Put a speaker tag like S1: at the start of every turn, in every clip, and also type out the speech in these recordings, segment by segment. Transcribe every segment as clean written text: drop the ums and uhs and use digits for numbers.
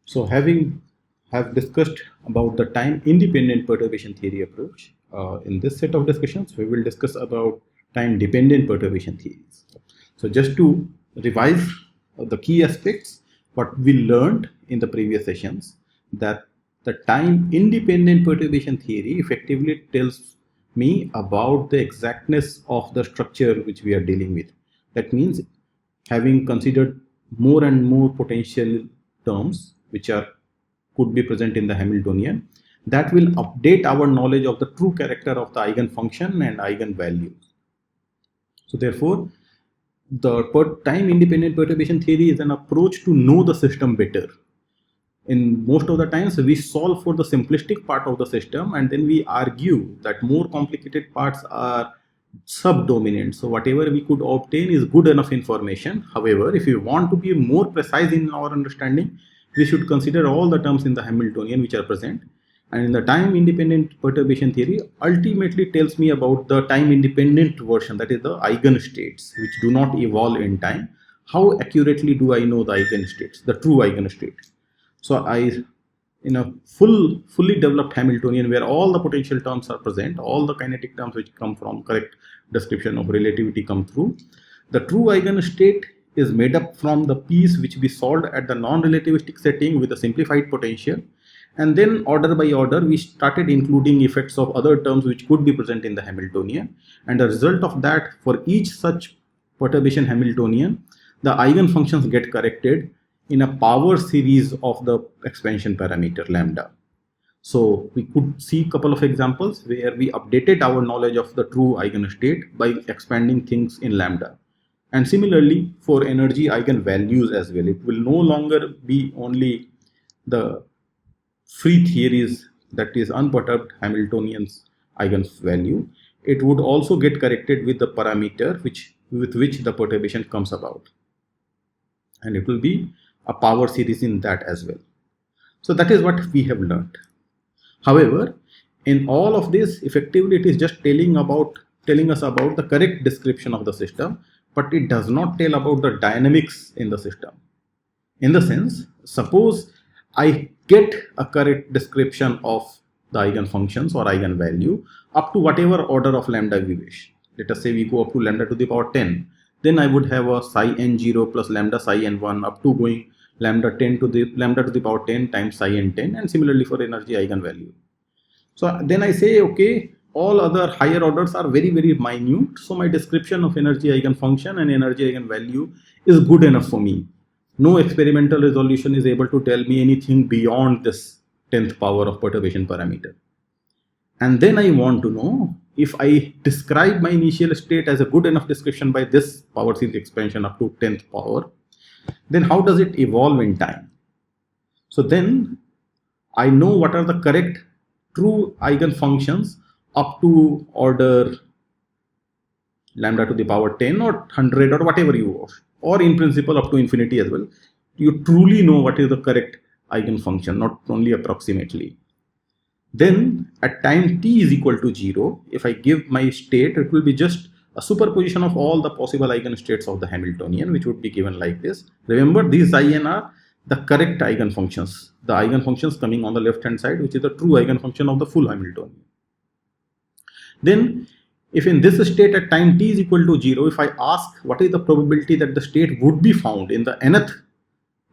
S1: So having have discussed about the time independent perturbation theory approach, in this set of discussions we will discuss about time dependent perturbation theories. So just to revise the key aspects what we learned in the previous sessions, that the time independent perturbation theory effectively tells me about the exactness of the structure which we are dealing with. That means having considered more and more potential terms which are could be present in the Hamiltonian, that will update our knowledge of the true character of the eigenfunction and eigenvalue. So therefore, the time independent perturbation theory is an approach to know the system better. In most of the times we solve for the simplistic part of the system and then we argue that more complicated parts are subdominant. So whatever we could obtain is good enough information. However, if we want to be more precise in our understanding, we should consider all the terms in the Hamiltonian which are present. And in the time independent perturbation theory ultimately tells me about the time independent version, that is the eigenstates which do not evolve in time. How accurately do I know the eigenstates, the true eigenstate? So in a fully developed Hamiltonian where all the potential terms are present, all the kinetic terms which come from correct description of relativity come through, the true eigenstate is made up from the piece which we solved at the non-relativistic setting with a simplified potential, and then order by order we started including effects of other terms which could be present in the Hamiltonian, and the result of that, for each such perturbation Hamiltonian, the eigenfunctions get corrected in a power series of the expansion parameter lambda. So we could see a couple of examples where we updated our knowledge of the true eigenstate by expanding things in lambda. And similarly for energy eigenvalues as well, it will no longer be only the free theories, that is unperturbed Hamiltonian's eigenvalue. It would also get corrected with the parameter with which the perturbation comes about, and it will be a power series in that as well. So that is what we have learned. However, in all of this, effectively it is just telling us about the correct description of the system, but it does not tell about the dynamics in the system. In the sense, suppose I get a correct description of the eigenfunctions or eigenvalue up to whatever order of lambda we wish. Let us say we go up to lambda to the power 10. Then I would have a psi n0 plus lambda psi n1 up to going lambda to the power 10 times psi n10, and similarly for energy eigenvalue. So then I say, okay, all other higher orders are very minute, so my description of energy eigenfunction and energy eigenvalue is good enough for me. No experimental resolution is able to tell me anything beyond this 10th power of perturbation parameter. And then I want to know, if I describe my initial state as a good enough description by this power series expansion up to 10th power, then how does it evolve in time? So then I know what are the correct true eigenfunctions up to order lambda to the power 10 or 100 or whatever you wish, or in principle up to infinity as well. You truly know what is the correct eigenfunction, not only approximately. Then at time t is equal to 0, if I give my state, it will be just a superposition of all the possible eigenstates of the Hamiltonian, which would be given like this. Remember, these in are the correct eigenfunctions, the eigenfunctions coming on the left hand side, which is the true eigenfunction of the full Hamiltonian. Then if in this state at time t is equal to 0, if I ask what is the probability that the state would be found in the nth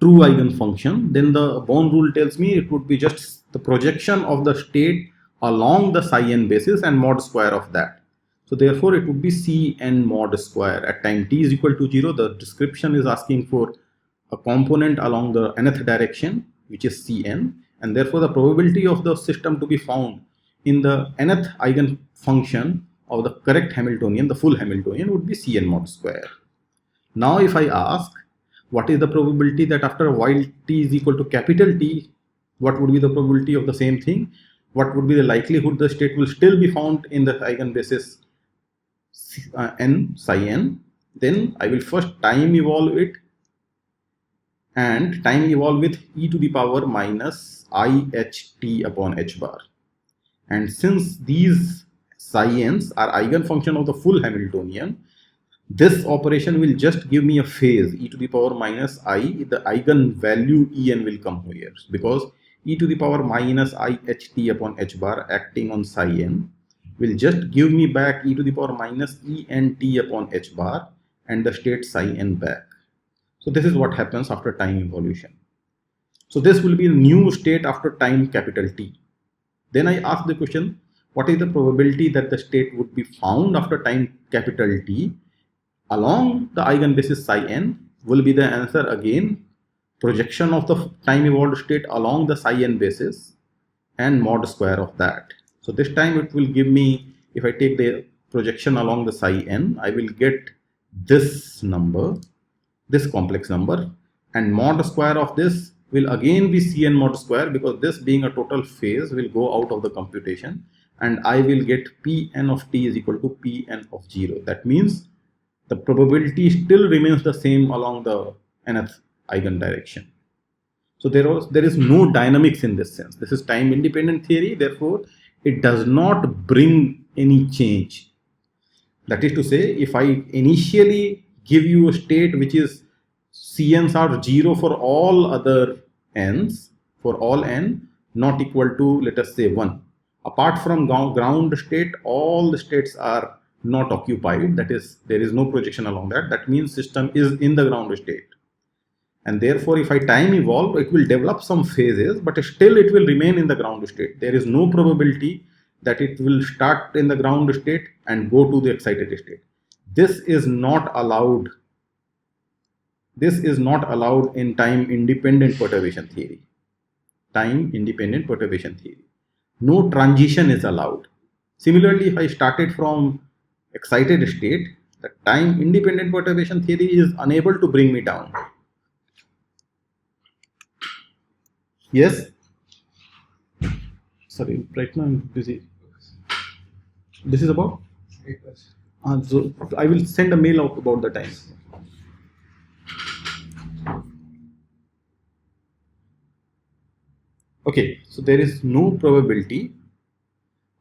S1: true eigenfunction, then the Born rule tells me it would be just the projection of the state along the psi n basis and mod square of that. So therefore it would be Cn mod square. At time t is equal to 0, the description is asking for a component along the nth direction, which is Cn, and therefore the probability of the system to be found in the nth eigenfunction of the correct Hamiltonian, the full Hamiltonian, would be Cn mod square. Now if I ask what is the probability that after while t is equal to capital T, what would be the probability of the same thing? What would be the likelihood the state will still be found in the eigenbasis n psi n? Then I will first time evolve it, and time evolve with e to the power minus I h t upon h bar. And since these psi n's are eigenfunction of the full Hamiltonian, This operation will just give me a phase e to the power minus I. The eigenvalue En will come here because e to the power minus I ht upon h bar acting on psi n will just give me back e to the power minus ent upon h bar and the state psi n back. So this is what happens after time evolution. So this will be a new state after time capital T. Then I ask the question, what is the probability that the state would be found after time capital T along the eigenbasis psi n? Will be the answer again projection of the time evolved state along the psi n basis and mod square of that. So this time it will give me, if I take the projection along the psi n, I will get this number, this complex number, and mod square of this will again be Cn mod square, because this being a total phase will go out of the computation, and I will get Pn of t is equal to Pn of 0. That means the probability still remains the same along the nth eigen direction. So there is no dynamics in this sense. This is time independent theory, therefore it does not bring any change. That is to say, if I initially give you a state which is Cn's are 0 for all other n's, for all n not equal to, let us say, 1. Apart from ground state, all the states are not occupied. That is, there is no projection along that. That means system is in the ground state. And therefore, if I time evolve, it will develop some phases, but still it will remain in the ground state. There is no probability that it will start in the ground state and go to the excited state. This is not allowed. This is not allowed in time independent perturbation theory. Time independent perturbation theory. No transition is allowed. Similarly, if I started from excited state, the time independent perturbation theory is unable to bring me down. Yes? Sorry, right now I'm busy. This is about? So I will send a mail out about the time. Okay, so there is no probability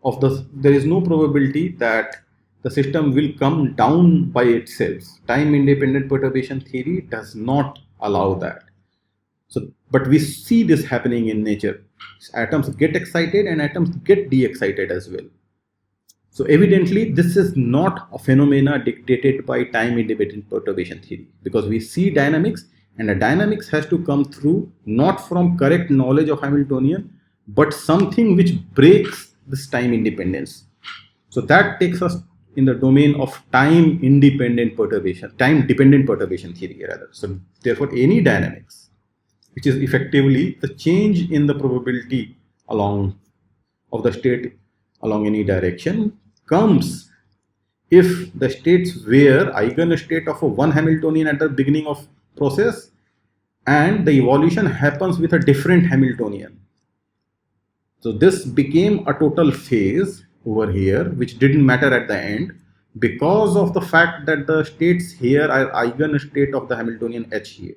S1: of that the system will come down by itself. Time independent perturbation theory does not allow that. So, but we see this happening in nature. Atoms get excited and atoms get de-excited as well. So evidently, this is not a phenomena dictated by time independent perturbation theory, because we see dynamics, and the dynamics has to come through not from correct knowledge of Hamiltonian, but something which breaks this time independence. So that takes us in the domain of time dependent perturbation theory rather. So therefore, any dynamics which is effectively the change in the probability along of the state along any direction comes if the states were eigenstate of a one Hamiltonian at the beginning of process and the evolution happens with a different Hamiltonian. So this became a total phase over here, which didn't matter at the end because of the fact that the states here are eigenstate of the Hamiltonian H here.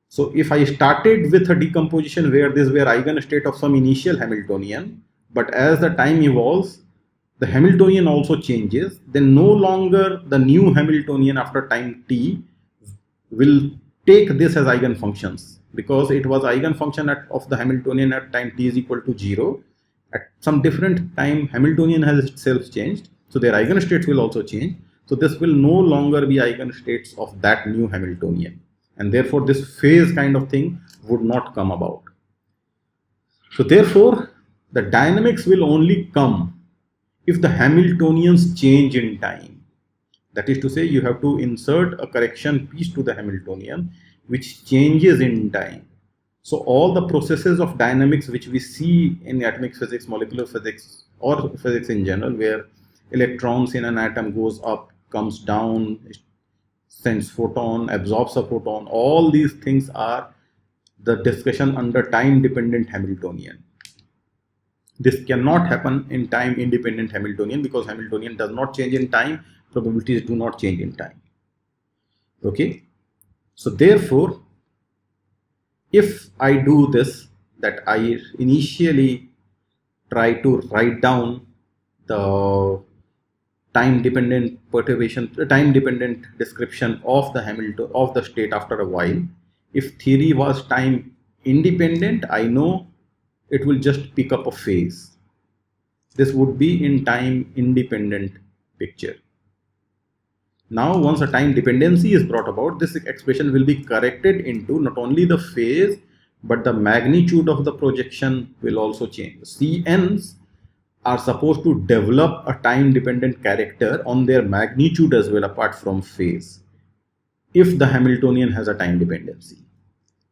S1: So if I started with a decomposition where these were eigenstate of some initial Hamiltonian, but as the time evolves, the Hamiltonian also changes, then no longer the new Hamiltonian after time t will take this as eigenfunctions, because it was eigenfunction of the Hamiltonian at time t is equal to 0. At some different time, Hamiltonian has itself changed, so their eigenstates will also change. So this will no longer be eigenstates of that new Hamiltonian, and therefore this phase kind of thing would not come about. So therefore, the dynamics will only come if the Hamiltonians change in time. That is to say, you have to insert a correction piece to the Hamiltonian which changes in time. So all the processes of dynamics which we see in atomic physics, molecular physics, or physics in general, where electrons in an atom goes up, comes down, sends photon, absorbs a photon, all these things are the discussion under time dependent Hamiltonian. This cannot happen in time independent Hamiltonian because Hamiltonian does not change in time, probabilities do not change in time. Okay, so therefore, if I do this, that I initially try to write down the time dependent perturbation, time dependent description of the Hamilton of the state after a while. If theory was time independent, I know it will just pick up a phase. This would be in time independent picture. Now, once a time dependency is brought about, this expression will be corrected into not only the phase, but the magnitude of the projection will also change. CNs are supposed to develop a time dependent character on their magnitude as well, apart from phase, if the Hamiltonian has a time dependency.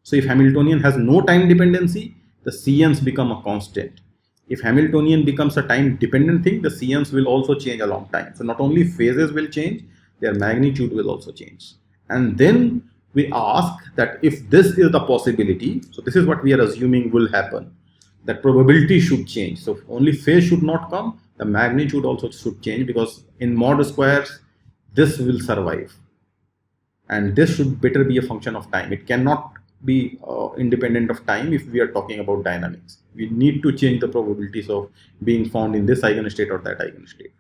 S1: So if Hamiltonian has no time dependency, the CNs become a constant. If Hamiltonian becomes a time dependent thing, the CNs will also change along time. So not only phases will change, their magnitude will also change. And then we ask that if this is the possibility, so this is what we are assuming will happen, that probability should change. So only phase should not come, the magnitude also should change, because in mod squares, this will survive. And this should better be a function of time. It cannot be independent of time if we are talking about dynamics. We need to change the probabilities of being found in this eigenstate or that eigenstate.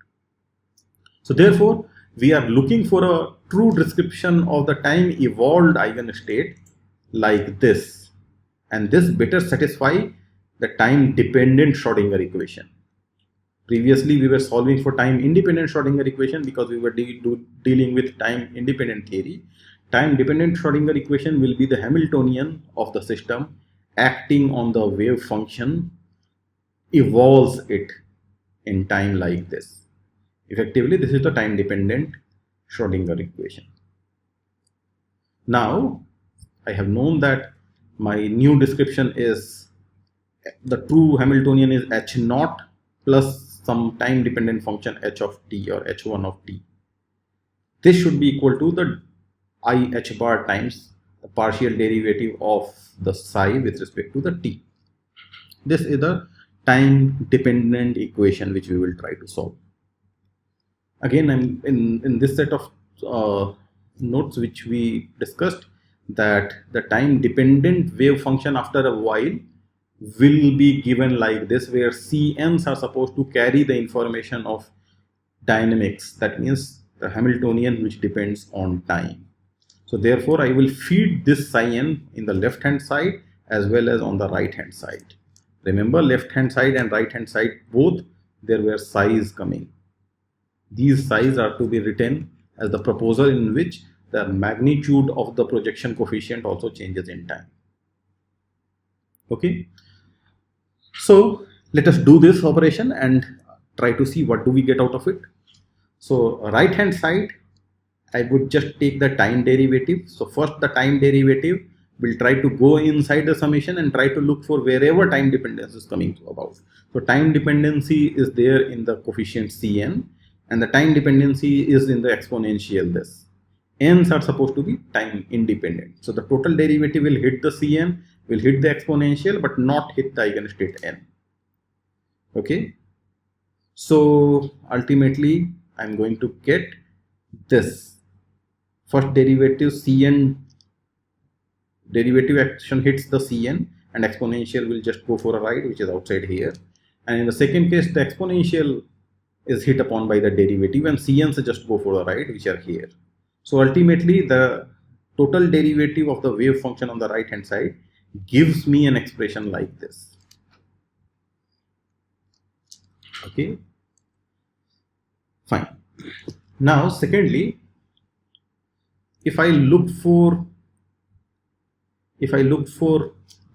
S1: So therefore, we are looking for a true description of the time evolved eigenstate like this. And this better satisfy the time dependent Schrodinger equation. Previously, we were solving for time independent Schrodinger equation because we were dealing with time independent theory. Time dependent Schrodinger equation will be the Hamiltonian of the system acting on the wave function, evolves it in time like this. Effectively, this is the time dependent Schrodinger equation. Now, I have known that my new description is the true Hamiltonian is h naught plus some time dependent function h of t or h1 of t. This should be equal to the I h bar times the partial derivative of the psi with respect to the t. This is the time dependent equation which we will try to solve. Again, I'm in this set of notes which we discussed, that the time dependent wave function after a while will be given like this, where CNs are supposed to carry the information of dynamics. That means the Hamiltonian which depends on time. So therefore, I will feed this psi n in the left hand side as well as on the right hand side. Remember, left hand side and right hand side both, there were psi's coming. These psi's are to be written as the proposal in which the magnitude of the projection coefficient also changes in time. Okay. So let us do this operation and try to see what do we get out of it. So right hand side, I would just take the time derivative. So first the time derivative will try to go inside the summation and try to look for wherever time dependence is coming about. So time dependency is there in the coefficient Cn, and the time dependency is in the exponential this. N's are supposed to be time independent. So the total derivative will hit the Cn, will hit the exponential, but not hit the eigenstate n. Okay. So ultimately, I'm going to get this. First derivative Cn, derivative action hits the Cn and exponential will just go for a ride, which is outside here. And in the second case, the exponential is hit upon by the derivative and Cn's just go for a ride, which are here. So ultimately, the total derivative of the wave function on the right hand side gives me an expression like this. Okay, fine. Now, secondly, if I look for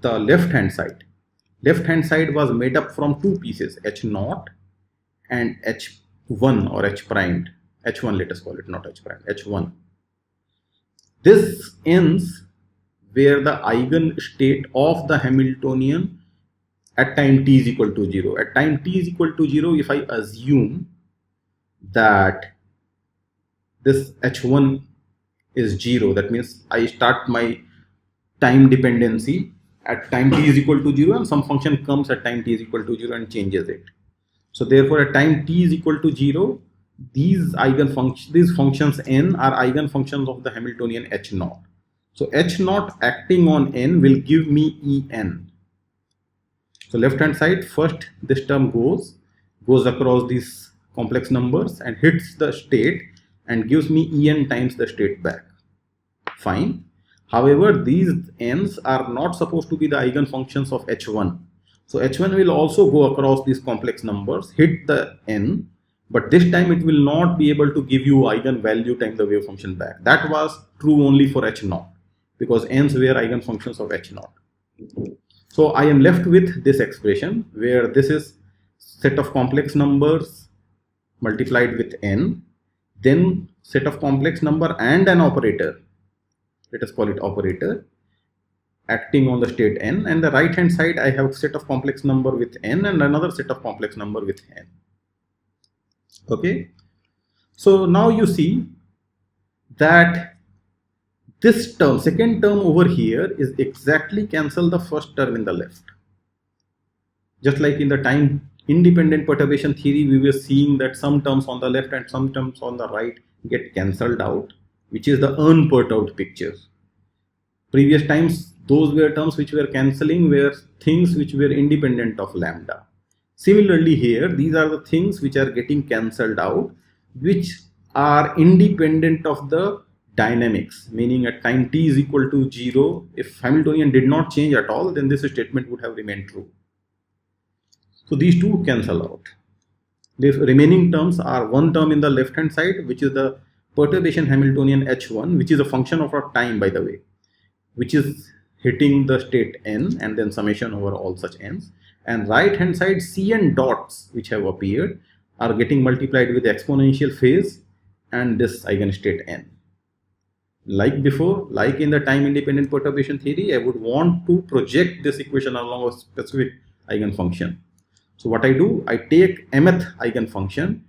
S1: the left hand side was made up from two pieces, h naught and h1 or h primed. H1, let us call it, not h prime, h1. This ends where the eigenstate of the Hamiltonian at time t is equal to 0. At time t is equal to 0, if I assume that this h1 is 0, that means I start my time dependency at time t is equal to 0 and some function comes at time t is equal to 0 and changes it. So therefore, at time t is equal to 0, these functions n are eigenfunctions of the Hamiltonian h naught. So h naught acting on n will give me En. So left hand side, first this term goes across this complex numbers and hits the state and gives me en times the state back. Fine. However, these n's are not supposed to be the eigenfunctions of h1. So h1 will also go across these complex numbers, hit the n, but this time it will not be able to give you eigenvalue times the wave function back. That was true only for h0 because n's were eigenfunctions of h0. So I am left with this expression where this is set of complex numbers multiplied with n, then set of complex number and an operator, let us call it operator, acting on the state n, and the right hand side I have set of complex number with n and another set of complex number with n. Okay, so now you see that this term, second term over here, is exactly cancel the first term in the left. Just like in the time independent perturbation theory, we were seeing that some terms on the left and some terms on the right get cancelled out, which is the unperturbed picture. Previous times, those were terms which were cancelling were things which were independent of lambda. Similarly here, these are the things which are getting cancelled out, which are independent of the dynamics, meaning at time t is equal to 0, if Hamiltonian did not change at all, then this statement would have remained true. So these two cancel out. The remaining terms are one term in the left hand side, which is the perturbation Hamiltonian h1, which is a function of our time, by the way, which is hitting the state n and then summation over all such n's, and right hand side cn dots which have appeared are getting multiplied with exponential phase and this eigenstate n. Like before, like in the time independent perturbation theory, I would want to project this equation along a specific eigenfunction. So what I do, I take mth eigenfunction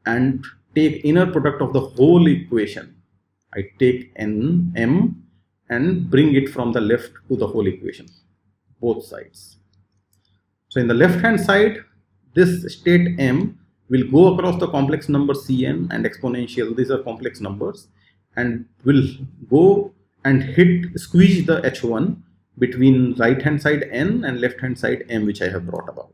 S1: and take inner product of the whole equation. I take m and bring it from the left to the whole equation, both sides. So in the left hand side, this state m will go across the complex number cn and exponential, these are complex numbers, and will go and squeeze the h1 between right hand side n and left hand side m, which I have brought about.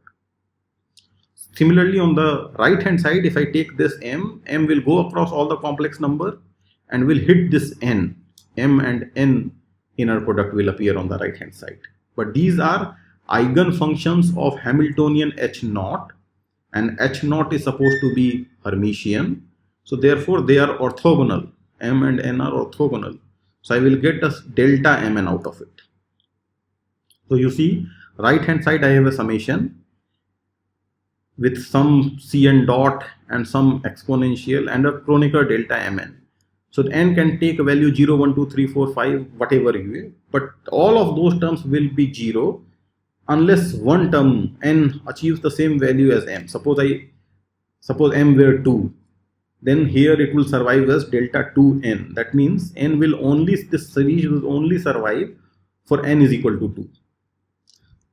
S1: Similarly, on the right hand side, if I take this m will go across all the complex number and will hit this n. M and n inner product will appear on the right hand side. But these are eigenfunctions of Hamiltonian h0, and h0 is supposed to be Hermitian. So therefore they are orthogonal. M and n are orthogonal. So I will get a delta mn out of it. So you see, right hand side I have a summation with some cn dot and some exponential and a Kronecker delta mn. So the n can take a value 0, 1, 2, 3, 4, 5, whatever you will, but all of those terms will be 0 unless one term n achieves the same value as m. Suppose m were 2, then here it will survive as delta 2n. That means n will only, this series will only survive for n is equal to 2.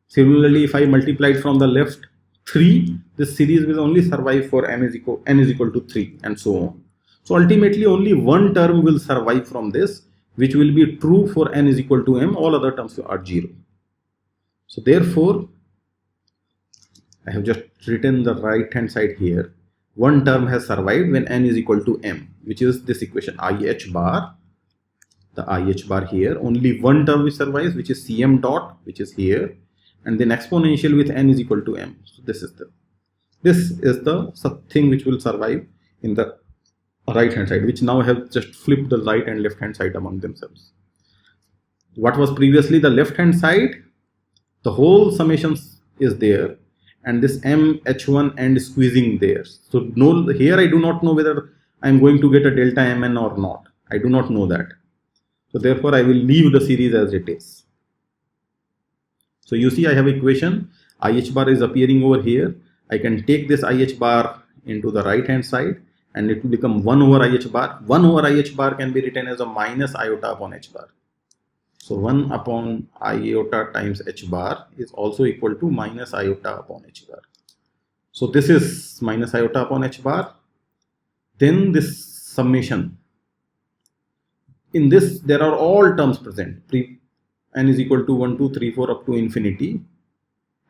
S1: Similarly, if I multiplied from the left 3, this series will only survive for n is equal to 3, and so on. So ultimately only one term will survive from this, which will be true for n is equal to m, all other terms are 0. So therefore, I have just written the right hand side here. One term has survived when n is equal to m, which is this equation IH bar, the IH bar here. Only one term which survives, which is Cm dot, which is here, and then exponential with n is equal to m. So this is the thing which will survive in the right hand side, which now have just flipped the right and left hand side among themselves. What was previously the left hand side, the whole summations is there, and this m h1 and squeezing there. So no, here I do not know whether I am going to get a delta mn or not. I do not know that. So therefore I will leave the series as it is. So you see I have equation, IH bar is appearing over here. I can take this IH bar into the right hand side and it will become 1 over IH bar. 1 over IH bar can be written as a minus iota upon H bar. So 1 upon iota times H bar is also equal to minus iota upon H bar. So this is minus iota upon H bar. Then this summation. In this there are all terms present. N is equal to 1, 2, 3, 4 up to infinity.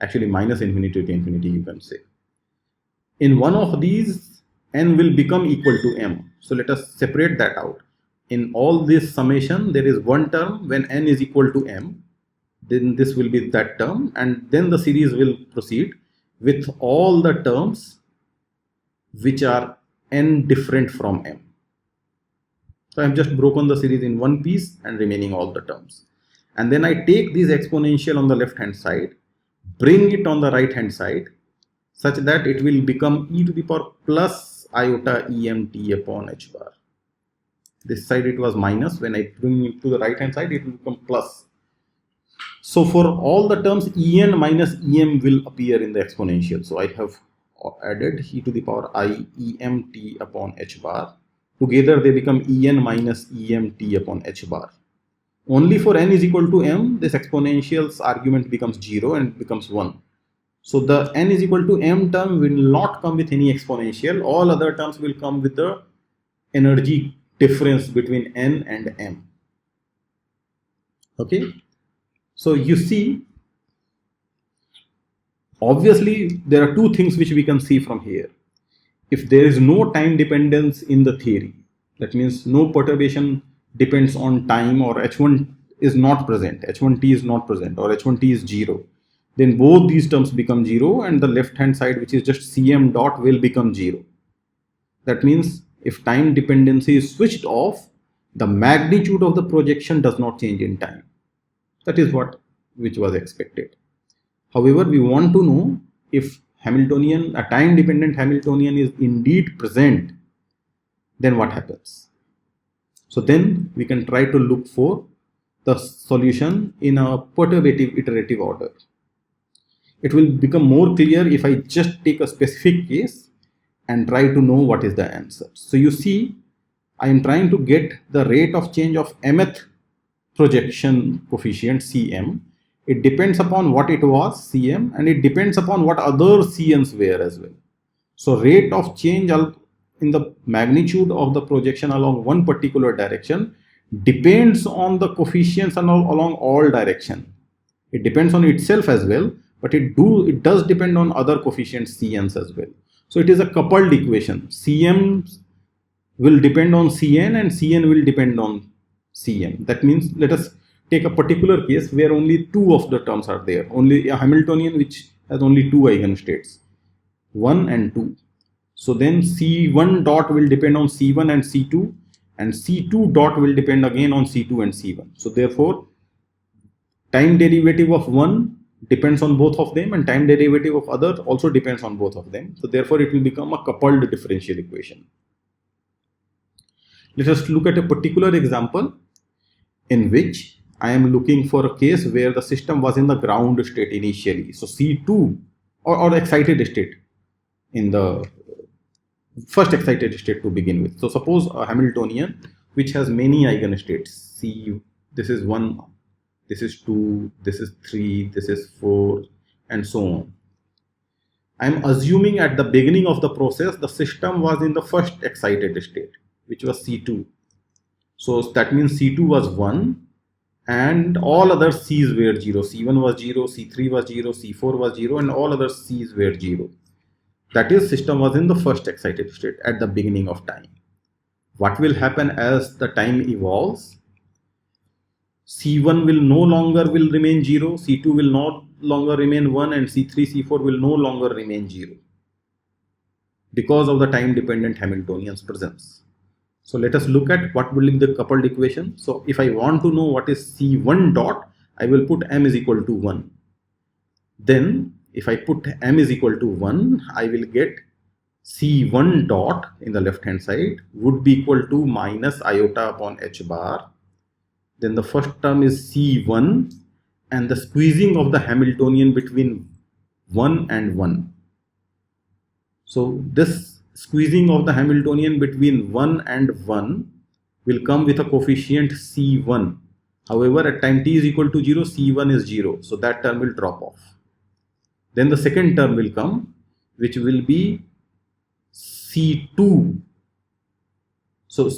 S1: Actually minus infinity to infinity you can say. In one of these n will become equal to m. So let us separate that out. In all this summation, there is one term when n is equal to m, then this will be that term, and then the series will proceed with all the terms which are n different from m. So I have just broken the series in one piece and remaining all the terms. And then I take this exponential on the left hand side, bring it on the right hand side, such that it will become e to the power plus iota emt upon h bar. This side it was minus. When I bring it to the right hand side, it will become plus. So for all the terms, en minus em will appear in the exponential. So I have added e to the power I emt upon h bar. Together they become en minus emt upon h bar. Only for n is equal to m, this exponential's argument becomes 0 and becomes 1. So the n is equal to m term will not come with any exponential. All other terms will come with the energy difference between n and m. Okay. So you see, obviously there are two things which we can see from here. If there is no time dependence in the theory, that means no perturbation depends on time, or h1 is not present, h1t is not present, or h1t is 0, then both these terms become 0 and the left hand side, which is just cm dot, will become 0. That means if time dependency is switched off, the magnitude of the projection does not change in time. That is which was expected. However, we want to know if Hamiltonian, a time dependent Hamiltonian is indeed present, then what happens? So then we can try to look for the solution in a perturbative iterative order. It will become more clear if I just take a specific case and try to know what is the answer. So you see, I am trying to get the rate of change of mth projection coefficient Cm. It depends upon what it was, Cm, and it depends upon what other Cn's were as well. So rate of change in the magnitude of the projection along one particular direction depends on the coefficients along all direction. It depends on itself as well, but it does depend on other coefficients Cn's as well. So it is a coupled equation. Cm will depend on Cn and Cn will depend on Cm. That means let us take a particular case where only two of the terms are there. Only a Hamiltonian which has only two eigenstates, 1 and 2. So then C1 dot will depend on C1 and C2, and C2 dot will depend again on C2 and C1. So therefore, time derivative of one depends on both of them, and time derivative of other also depends on both of them. So therefore, it will become a coupled differential equation. Let us look at a particular example in which I am looking for a case where the system was in the ground state initially. So C2 or excited state, in the first excited state to begin with. So suppose a Hamiltonian which has many eigenstates. C, this is 1, this is 2, this is 3, this is 4, and so on. I am assuming at the beginning of the process the system was in the first excited state, which was C2. So that means C2 was 1 and all other C's were 0. C1 was 0, C3 was 0, C4 was 0, and all other C's were 0. That is, system was in the first excited state at the beginning of time. What will happen as the time evolves? C1 will no longer remain 0, C2 will no longer remain 1, and C3, C4 will no longer remain 0 because of the time dependent Hamiltonian's presence. So let us look at what will be the coupled equation. So if I want to know what is C1 dot, I will put m is equal to 1. Then if I put m is equal to 1, I will get C1 dot in the left hand side would be equal to minus iota upon h bar. Then the first term is C1 and the squeezing of the Hamiltonian between 1 and 1. So this squeezing of the Hamiltonian between 1 and 1 will come with a coefficient C1. However, at time t is equal to 0, C1 is 0. So that term will drop off. Then the second term will come, which will be C2. So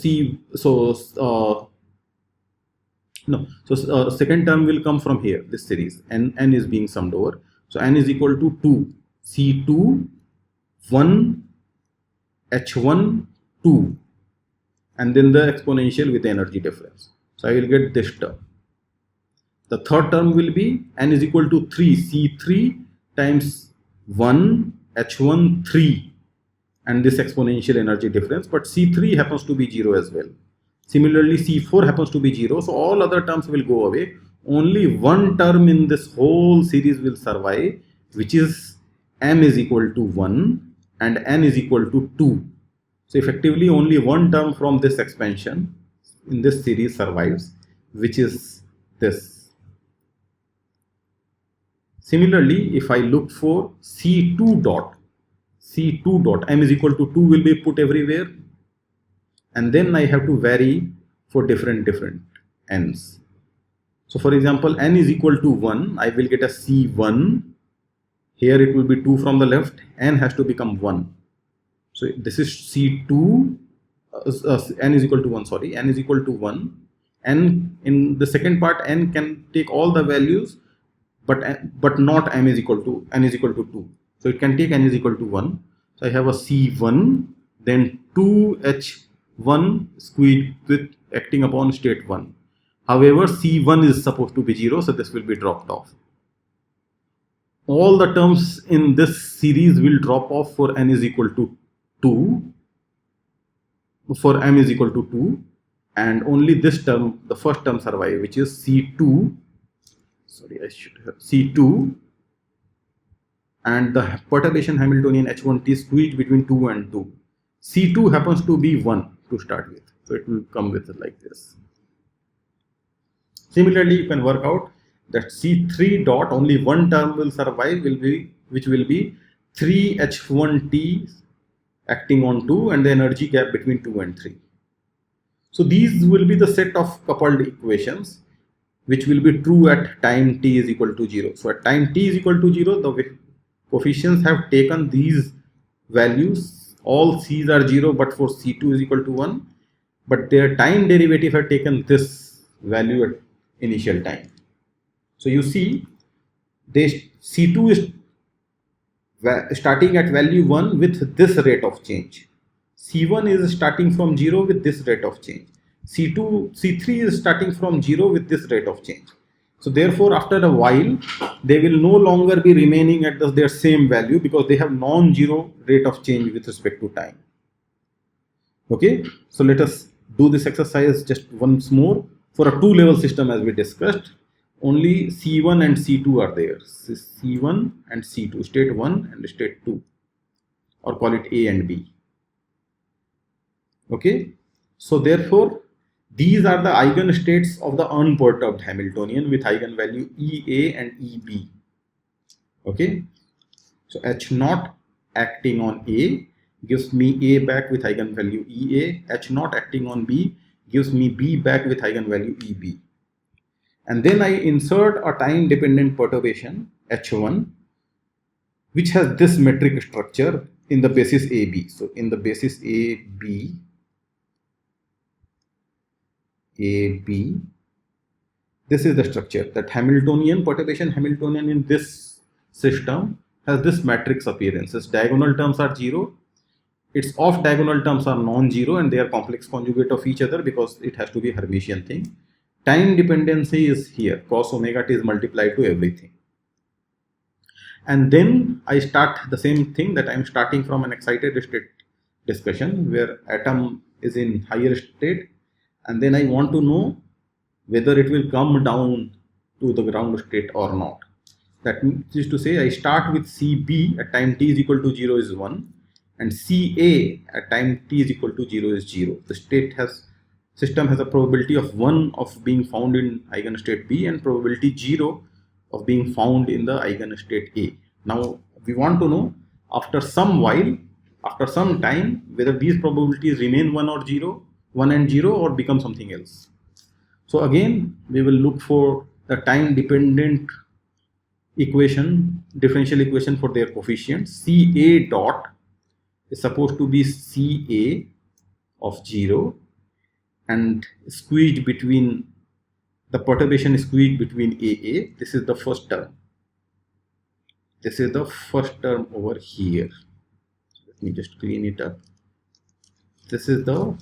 S1: second term will come from here, this series, and n is being summed over. So n is equal to 2. C2, 1 h1 2 and then the exponential with the energy difference. So I will get this term. The third term will be n is equal to 3 C3 times 1 H1 3 and this exponential energy difference, but C3 happens to be 0 as well. Similarly, C4 happens to be 0, so all other terms will go away. Only one term in this whole series will survive, which is m is equal to 1 and n is equal to 2. So effectively only one term from this expansion in this series survives, which is this. Similarly, if I look for C2 dot m is equal to 2 will be put everywhere, and then I have to vary for different n's. So for example, n is equal to 1, I will get a C1. Here it will be 2 from the left, n has to become 1. So this is C2, n is equal to 1, sorry, n is equal to 1. And in the second part, n can take all the values, but not n is equal to 2. So it can take n is equal to 1. So I have a C1, then 2H1 squeezed with acting upon state 1. However, C1 is supposed to be 0, so this will be dropped off. All the terms in this series will drop off for n is equal to 2, for m is equal to 2, and only this term, the first term, survive, which is C2. Sorry, I should have C2, and the perturbation Hamiltonian H1t squeezed between 2 and 2. C2 happens to be 1 to start with, so it will come with it like this. Similarly, you can work out that C3 dot only one term will survive, which will be 3H1t acting on 2 and the energy gap between 2 and 3. So these will be the set of coupled equations which will be true at time t is equal to 0. So at time t is equal to 0, the coefficients have taken these values. All c's are 0 but for C2 is equal to 1, but their time derivative have taken this value at initial time. So you see, C2 is starting at value 1 with this rate of change. C1 is starting from 0 with this rate of change. C3 is starting from 0 with this rate of change. So therefore, after a while, they will no longer be remaining at their same value because they have non-zero rate of change with respect to time. Okay, so let us do this exercise just once more. For a two-level system, as we discussed, only C1 and C2 are there. C1 and C2, state 1 and state 2, or call it A and B. Okay, so therefore, these are the eigenstates of the unperturbed Hamiltonian with eigenvalue EA and EB. Okay, so H0 acting on A gives me A back with eigenvalue EA. H0 acting on B gives me B back with eigenvalue EB. And then I insert a time dependent perturbation H1, which has this metric structure in the basis AB. So in the basis AB, this is the structure. That Hamiltonian perturbation Hamiltonian in this system has this matrix appearances. Diagonal terms are 0. Its off diagonal terms are non-zero and they are complex conjugate of each other because it has to be a Hermitian thing. Time dependency is here. Cos omega t is multiplied to everything. And then I start the same thing, that I am starting from an excited state discussion where atom is in higher state, and then I want to know whether it will come down to the ground state or not. That is to say, I start with CB at time t is equal to 0 is 1, and CA at time t is equal to 0 is 0. The system has a probability of 1 of being found in eigenstate B and probability 0 of being found in the eigenstate A. Now we want to know after some while, after some time, whether these probabilities remain 1 and 0 or become something else. So again, we will look for the time dependent equation, differential equation for their coefficients. CA dot is supposed to be CA of 0 and squeezed between, the perturbation is squeezed between AA. This is the first term. This is the first term over here. Let me just clean it up. This is the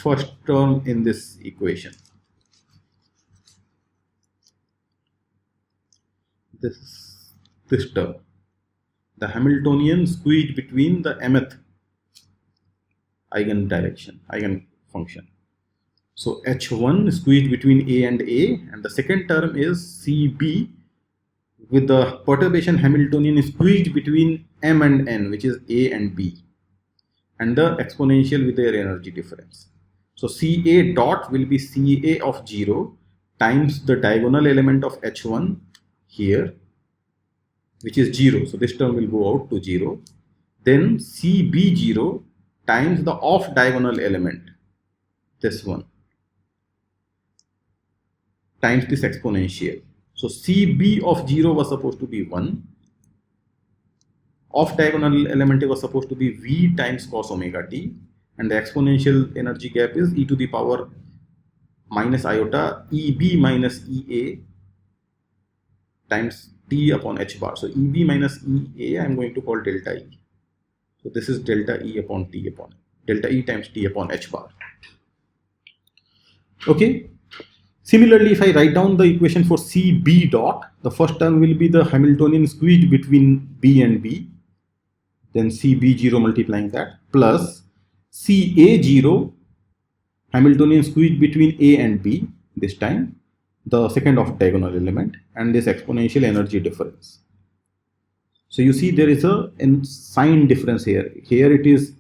S1: first term in this equation. This term, the Hamiltonian squeezed between the mth eigen function. So H1 squeezed between A, and the second term is CB with the perturbation Hamiltonian squeezed between M and N, which is A and B, and the exponential with their energy difference. So CA dot will be CA of 0 times the diagonal element of H1 here, which is 0. So this term will go out to 0. Then CB0 times the off diagonal element, this one, times this exponential. So CB of 0 was supposed to be 1. Off diagonal element was supposed to be V times cos omega t, and the exponential energy gap is e to the power minus iota EB minus EA times T upon H bar. So EB minus EA I am going to call delta E. So this is delta E upon T upon delta E times T upon H bar. Okay. Similarly, if I write down the equation for CB dot, the first term will be the Hamiltonian squeezed between B and B, then CB0 multiplying that, plus CA0 Hamiltonian squeezed between A and B, this time the second off diagonal element, and this exponential energy difference. So you see there is a sign difference here. Here it is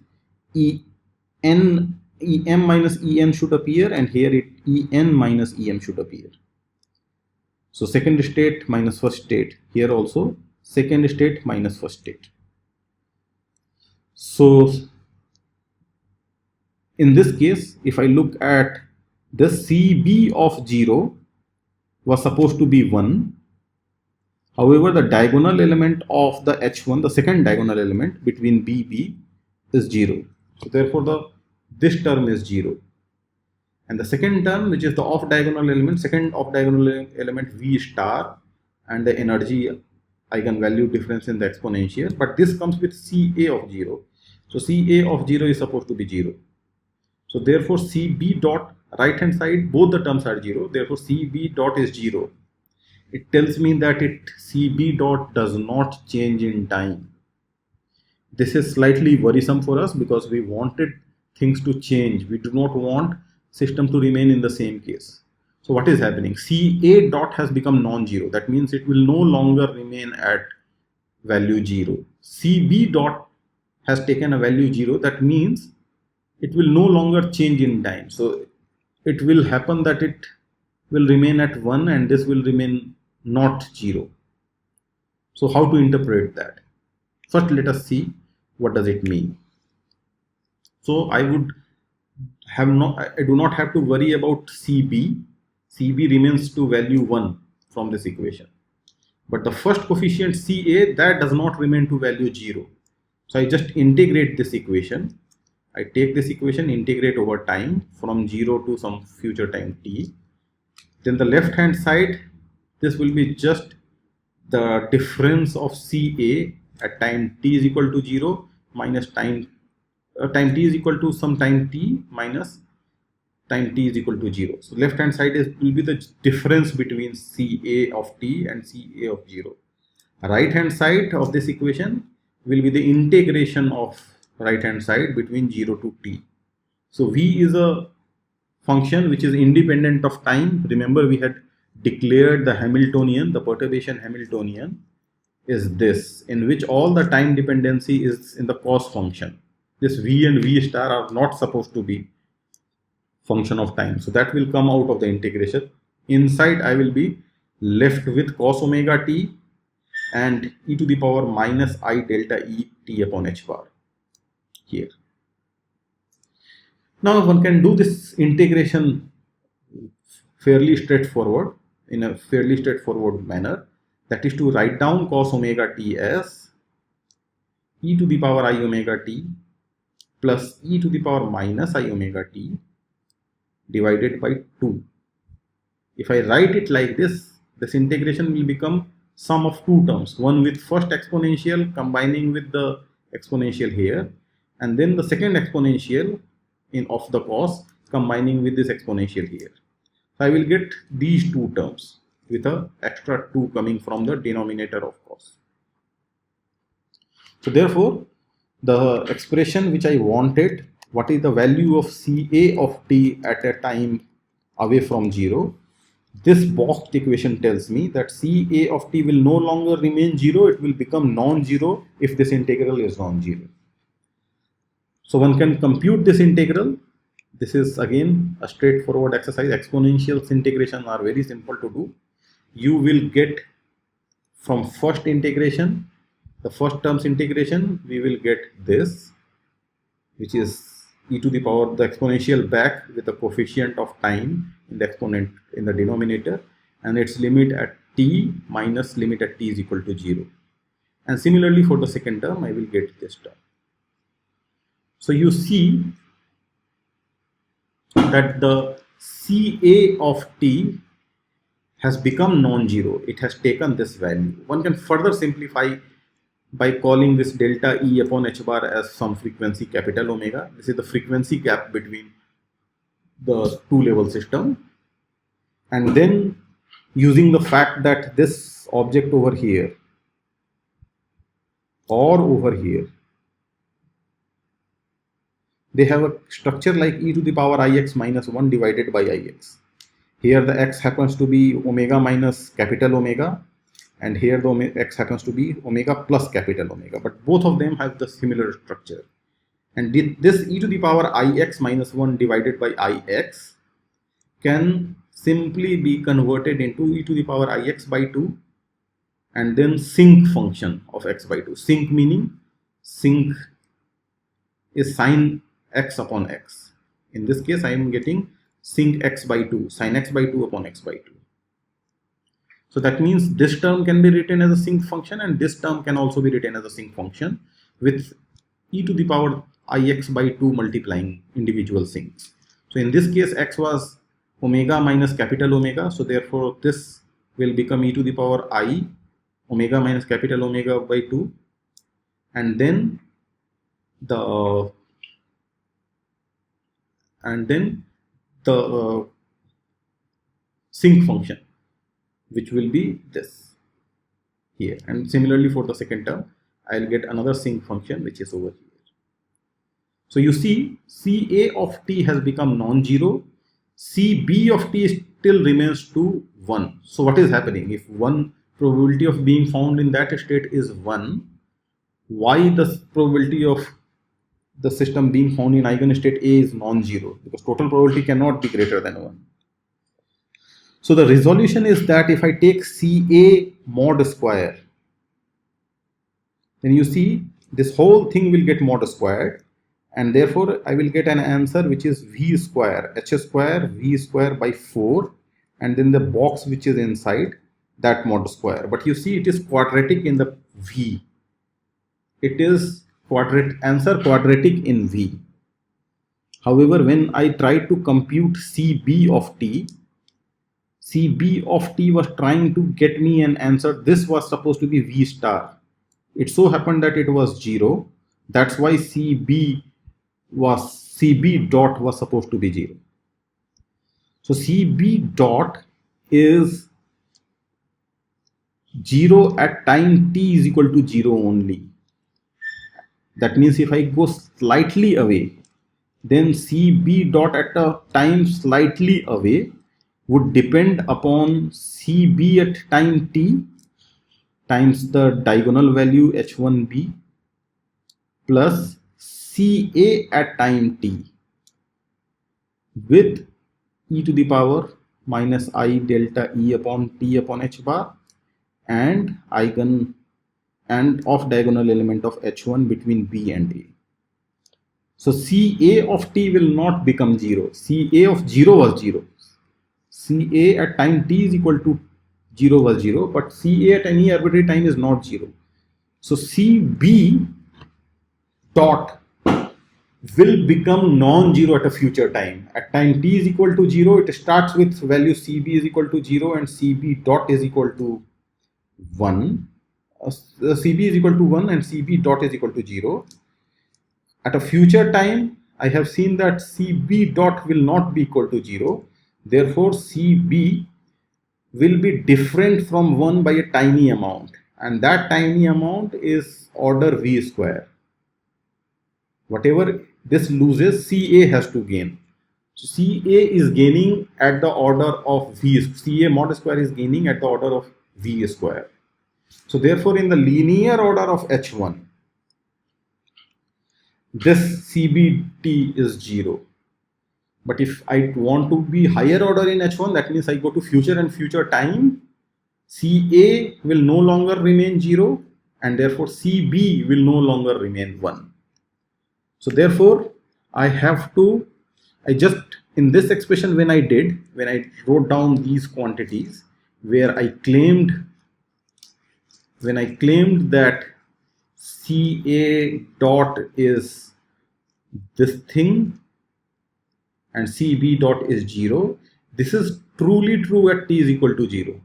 S1: EM minus EM should appear, and here EN minus EM should appear. So second state minus first state, here also second state minus first state. So in this case, if I look at this, CB of 0 was supposed to be 1. However, the diagonal element of the H1, the second diagonal element between BB, is 0. So therefore this term is 0. And the second term, which is the off diagonal element, second off diagonal element V star, and the energy eigenvalue difference in the exponential, but this comes with CA of 0. So CA of 0 is supposed to be 0. So therefore CB dot, right hand side, both the terms are 0. Therefore CB dot is 0. It tells me that CB dot does not change in time. This is slightly worrisome for us because we wanted things to change. We do not want system to remain in the same case. So what is happening? CA dot has become non-zero. That means it will no longer remain at value 0. CB dot has taken a value 0. That means it will no longer change in time. So it will happen that it will remain at 1 and this will remain not 0. So how to interpret that? First, let us see what does it mean. So I do not have to worry about CB. CB remains to value 1 from this equation. But the first coefficient CA, that does not remain to value 0. So I just integrate this equation. I take this equation, integrate over time from 0 to some future time t. Then the left hand side, this will be just the difference of CA at time t is equal to 0 minus time t is equal to some time t minus time t is equal to 0. So left hand side will be the difference between CA of t and CA of 0. Right hand side of this equation will be the integration of right hand side between 0 to t. So V is a function which is independent of time. Remember, we had declared the Hamiltonian, the perturbation Hamiltonian is this, in which all the time dependency is in the cos function. This V and V star are not supposed to be function of time. So that will come out of the integration. Inside I will be left with cos omega t and e to the power minus I delta E t upon h bar here. Now one can do this integration fairly straightforward, in a fairly straightforward manner. That is to write down cos omega t as e to the power I omega t plus e to the power minus I omega t divided by 2. If I write it like this, this integration will become sum of two terms, one with first exponential combining with the exponential here, and then the second exponential of the cos combining with this exponential here. So I will get these two terms with a extra 2 coming from the denominator of cos. So therefore, the expression which I wanted, what is the value of Ca of t at a time away from 0, this boxed equation tells me that Ca of t will no longer remain 0, it will become non-zero if this integral is non-zero. So one can compute this integral. This is again a straightforward exercise. Exponentials integration are very simple to do. You will get from first integration, the first terms integration, we will get this, which is e to the power the exponential back with the coefficient of time in the exponent in the denominator, and its limit at t minus limit at t is equal to 0. And similarly for the second term, I will get this term. So you see that the Ca of t has become non-zero. It has taken this value. One can further simplify by calling this delta E upon h bar as some frequency capital omega. This is the frequency gap between the two level system. And then using the fact that this object over here or over here, they have a structure like e to the power ix minus 1 divided by ix. Here the x happens to be omega minus capital omega, and here the x happens to be omega plus capital omega, but both of them have the similar structure. And this e to the power ix minus 1 divided by ix can simply be converted into e to the power ix by 2 and then sinc function of x by 2. Sinc meaning sinc is sine x upon x. In this case I am getting sinc x by 2, sin x by 2 upon x by 2. So that means this term can be written as a sinc function, and this term can also be written as a sinc function with e to the power ix by 2 multiplying individual sincs. So in this case x was omega minus capital omega, so therefore this will become e to the power I omega minus capital omega by 2, and then the sinc function, which will be this here. And similarly for the second term, I'll get another sinc function which is over here. So you see Ca of t has become non-zero, Cb of t still remains to 1. So what is happening? If one probability of being found in that state is 1, why the probability of the system being found in eigenstate A is non-zero? Because total probability cannot be greater than 1. So the resolution is that if I take Ca mod square, then you see this whole thing will get mod squared, and therefore I will get an answer which is v square, h square, v square by 4, and then the box which is inside that mod square. But you see it is quadratic in the v. It is answer quadratic in v. However, when I tried to compute Cb of t was trying to get me an answer. This was supposed to be v star. It so happened that it was 0. That's why Cb dot was supposed to be 0. So Cb dot is 0 at time t is equal to 0 only. That means if I go slightly away, then Cb dot at a time slightly away would depend upon Cb at time t times the diagonal value h1b plus Ca at time t with e to the power minus I delta E upon t upon h bar and off diagonal element of h1 between b and a. So Ca of t will not become 0. Ca of 0 was 0. Ca at time t is equal to 0 was 0, but Ca at any arbitrary time is not 0. So Cb dot will become non-zero at a future time. At time t is equal to 0, it starts with value Cb is equal to 0 and Cb dot is equal to 1. Cb is equal to 1 and Cb dot is equal to 0. At a future time, I have seen that CB dot will not be equal to 0. Therefore, CB will be different from 1 by a tiny amount, and that tiny amount is order V square. Whatever this loses, CA has to gain. So CA is gaining at the order of V. CA mod square is gaining at the order of V square. So therefore, in the linear order of H1, this CBT is 0. But if I want to be higher order in H1, that means I go to future and future time, CA will no longer remain 0, and therefore CB will no longer remain 1. So therefore, I just, in this expression when I wrote down these quantities, where I claimed that CA dot is this thing and CB dot is 0, this is truly true at t is equal to 0.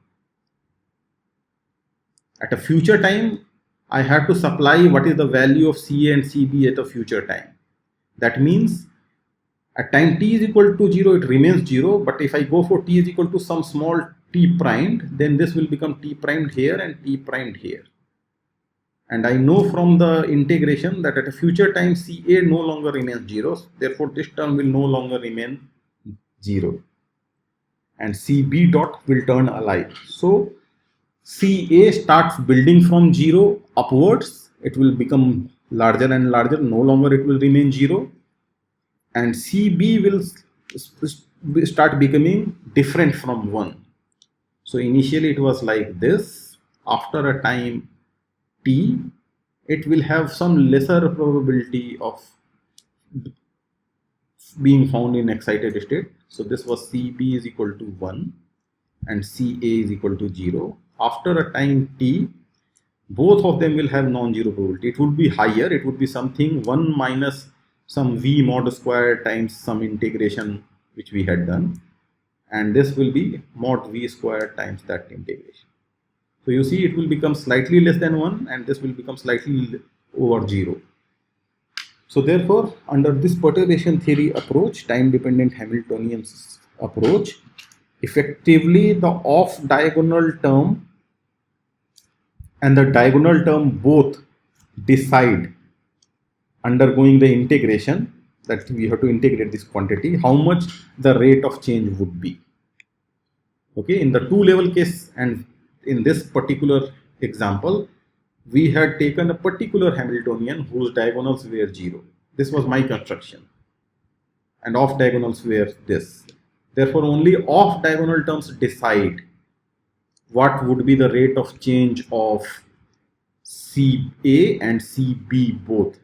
S1: At a future time, I have to supply what is the value of CA and CB at a future time. That means at time t is equal to 0, it remains 0, but if I go for t is equal to some small t primed, then this will become t primed here and t primed here. And I know from the integration that at a future time CA no longer remains 0, therefore this term will no longer remain 0. And CB dot will turn alive. So CA starts building from 0 upwards, it will become larger and larger, no longer it will remain 0. And CB will start becoming different from 1. So initially it was like this. After a time t, it will have some lesser probability of being found in excited state. So this was CB is equal to 1 and CA is equal to 0. After a time t, both of them will have non-zero probability. It would be higher, it would be something 1 minus some V mod square times some integration which we had done, and this will be mod V square times that integration. So you see it will become slightly less than 1 and this will become slightly over 0. So therefore, under this perturbation theory approach, time dependent Hamiltonian approach, effectively the off diagonal term and the diagonal term both decide, undergoing the integration, that we have to integrate this quantity, how much the rate of change would be. Okay, in the two level case and in this particular example, we had taken a particular Hamiltonian whose diagonals were 0. This was my construction, and off diagonals were this. Therefore, only off diagonal terms decide what would be the rate of change of CA and CB both.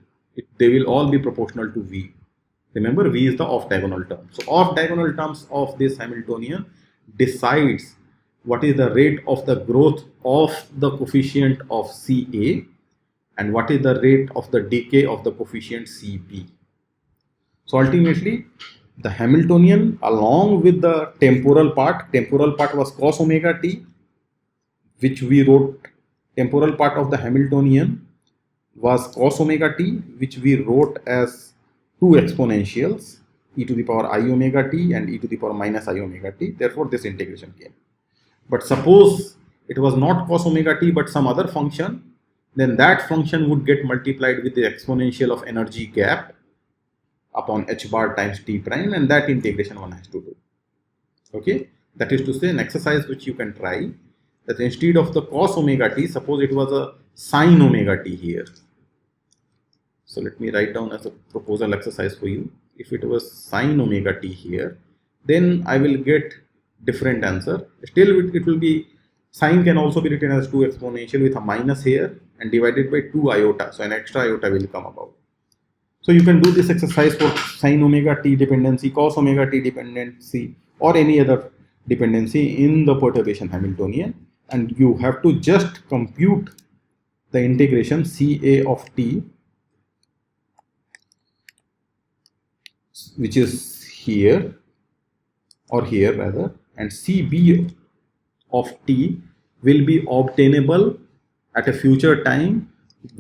S1: They will all be proportional to V. Remember, V is the off diagonal term. So off diagonal terms of this Hamiltonian decides what is the rate of the growth of the coefficient of CA and what is the rate of the decay of the coefficient CB. So ultimately, the Hamiltonian along with the temporal part was cos omega t, which we wrote, temporal part of the Hamiltonian was cos omega t, which we wrote as two exponentials, e to the power I omega t and e to the power minus I omega t. Therefore, this integration came. But suppose it was not cos omega t but some other function, then that function would get multiplied with the exponential of energy gap upon h bar times t prime, and that integration one has to do. Okay, that is to say, an exercise which you can try, that instead of the cos omega t, suppose it was a sin omega t here. So let me write down as a proposal exercise for you. If it was sin omega t here, then I will get different answer. Still it will be, sin can also be written as 2 exponential with a minus here and divided by 2 iota. So an extra iota will come about. So you can do this exercise for sin omega t dependency, cos omega t dependency, or any other dependency in the perturbation Hamiltonian, and you have to just compute the integration Ca of t, which is here or here rather, and Cb of t will be obtainable at a future time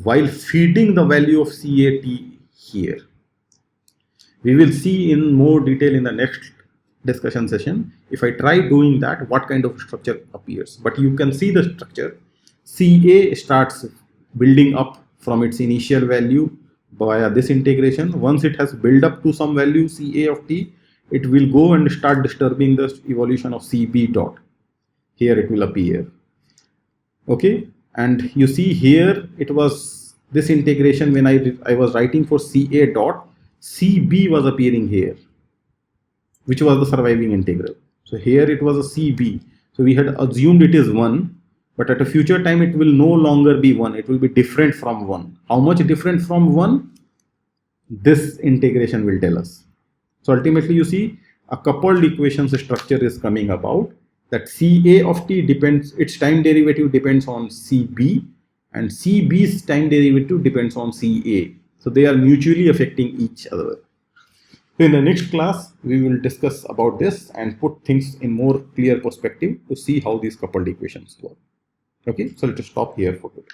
S1: while feeding the value of CAT here. We will see in more detail in the next discussion session. If I try doing that, what kind of structure appears. But you can see the structure. CA starts building up from its initial value via this integration. Once it has built up to some value CA of t, it will go and start disturbing the evolution of CB dot. Here it will appear. Okay, and you see here it was this integration when I was writing for CA dot, CB was appearing here, which was the surviving integral. So here it was a CB. So we had assumed it is 1, but at a future time it will no longer be 1. It will be different from 1. How much different from 1? This integration will tell us. So ultimately you see a coupled equations structure is coming about, that CA of t depends, its time derivative depends on CB, and CB's time derivative depends on CA. So they are mutually affecting each other. In the next class, we will discuss about this and put things in more clear perspective to see how these coupled equations work. Okay, so let us stop here for today.